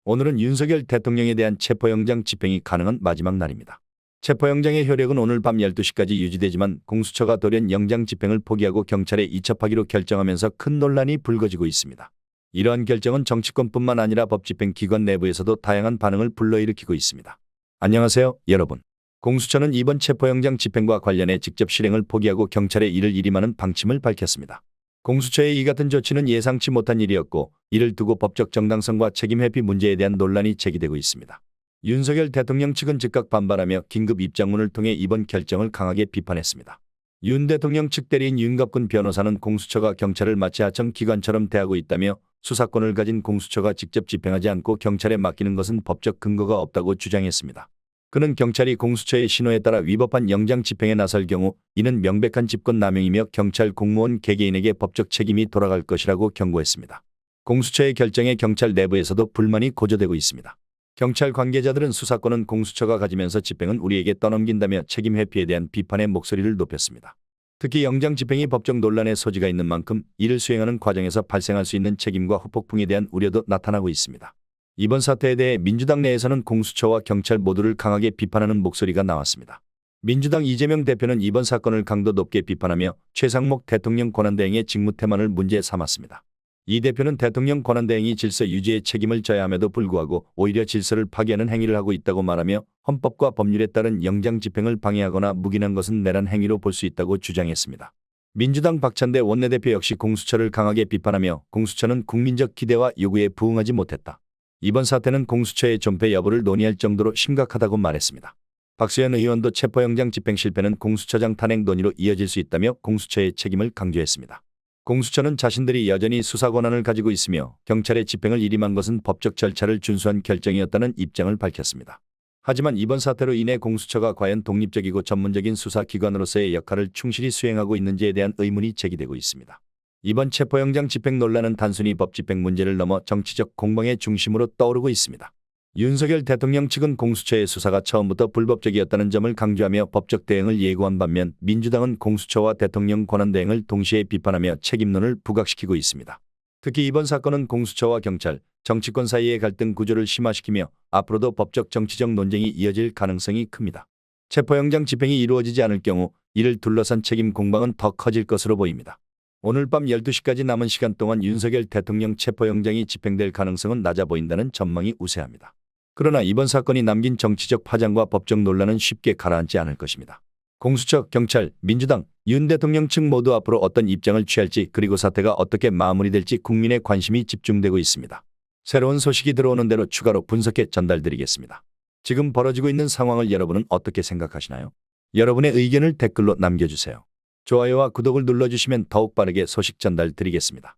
오늘은 윤석열 대통령에 대한 체포영장 집행이 가능한 마지막 날입니다. 체포영장의 효력은 오늘 밤 12시까지 유지되지만 공수처가 돌연 영장 집행을 포기하고 경찰에 이첩하기로 결정하면서 큰 논란이 불거지고 있습니다. 이러한 결정은 정치권뿐만 아니라 법집행기관 내부에서도 다양한 반응을 불러일으키고 있습니다. 안녕하세요, 여러분. 공수처는 이번 체포영장 집행과 관련해 직접 실행을 포기하고 경찰에 이를 일임하는 방침을 밝혔습니다. 공수처의 이 같은 조치는 예상치 못한 일이었고 이를 두고 법적 정당성과 책임 회피 문제에 대한 논란이 제기되고 있습니다. 윤석열 대통령 측은 즉각 반발하며 긴급 입장문을 통해 이번 결정을 강하게 비판했습니다. 윤 대통령 측 대리인 윤갑근 변호사는 공수처가 경찰을 마치 하청 기관처럼 대하고 있다며 수사권을 가진 공수처가 직접 집행하지 않고 경찰에 맡기는 것은 법적 근거가 없다고 주장했습니다. 그는 경찰이 공수처의 신호에 따라 위법한 영장 집행에 나설 경우 이는 명백한 집권남용이며 경찰 공무원 개개인에게 법적 책임이 돌아갈 것이라고 경고했습니다. 공수처의 결정에 경찰 내부에서도 불만이 고조되고 있습니다. 경찰 관계자들은 수사권은 공수처가 가지면서 집행은 우리에게 떠넘긴다며 책임 회피에 대한 비판의 목소리를 높였습니다. 특히 영장 집행이 법적 논란의 소지가 있는 만큼 이를 수행하는 과정에서 발생할 수 있는 책임과 후폭풍에 대한 우려도 나타나고 있습니다. 이번 사태에 대해 민주당 내에서는 공수처와 경찰 모두를 강하게 비판하는 목소리가 나왔습니다. 민주당 이재명 대표는 이번 사건을 강도 높게 비판하며 최상목 대통령 권한대행의 직무태만을 문제 삼았습니다. 이 대표는 대통령 권한대행이 질서 유지에 책임을 져야 함에도 불구하고 오히려 질서를 파괴하는 행위를 하고 있다고 말하며 헌법과 법률에 따른 영장 집행을 방해하거나 묵인한 것은 내란 행위로 볼 수 있다고 주장했습니다. 민주당 박찬대 원내대표 역시 공수처를 강하게 비판하며 공수처는 국민적 기대와 요구에 부응하지 못했다. 이번 사태는 공수처의 존폐 여부를 논의할 정도로 심각하다고 말했습니다. 박수현 의원도 체포영장 집행 실패는 공수처장 탄핵 논의로 이어질 수 있다며 공수처의 책임을 강조했습니다. 공수처는 자신들이 여전히 수사 권한을 가지고 있으며 경찰의 집행을 일임한 것은 법적 절차를 준수한 결정이었다는 입장을 밝혔습니다. 하지만 이번 사태로 인해 공수처가 과연 독립적이고 전문적인 수사기관으로서의 역할을 충실히 수행하고 있는지에 대한 의문이 제기되고 있습니다. 이번 체포영장 집행 논란은 단순히 법집행 문제를 넘어 정치적 공방의 중심으로 떠오르고 있습니다. 윤석열 대통령 측은 공수처의 수사가 처음부터 불법적이었다는 점을 강조하며 법적 대응을 예고한 반면 민주당은 공수처와 대통령 권한대행을 동시에 비판하며 책임론을 부각시키고 있습니다. 특히 이번 사건은 공수처와 경찰, 정치권 사이의 갈등 구조를 심화시키며 앞으로도 법적 정치적 논쟁이 이어질 가능성이 큽니다. 체포영장 집행이 이루어지지 않을 경우 이를 둘러싼 책임 공방은 더 커질 것으로 보입니다. 오늘 밤 12시까지 남은 시간 동안 윤석열 대통령 체포영장이 집행될 가능성은 낮아 보인다는 전망이 우세합니다. 그러나 이번 사건이 남긴 정치적 파장과 법적 논란은 쉽게 가라앉지 않을 것입니다. 공수처, 경찰, 민주당, 윤 대통령 측 모두 앞으로 어떤 입장을 취할지 그리고 사태가 어떻게 마무리될지 국민의 관심이 집중되고 있습니다. 새로운 소식이 들어오는 대로 추가로 분석해 전달드리겠습니다. 지금 벌어지고 있는 상황을 여러분은 어떻게 생각하시나요? 여러분의 의견을 댓글로 남겨주세요. 좋아요와 구독을 눌러주시면 더욱 빠르게 소식 전달드리겠습니다.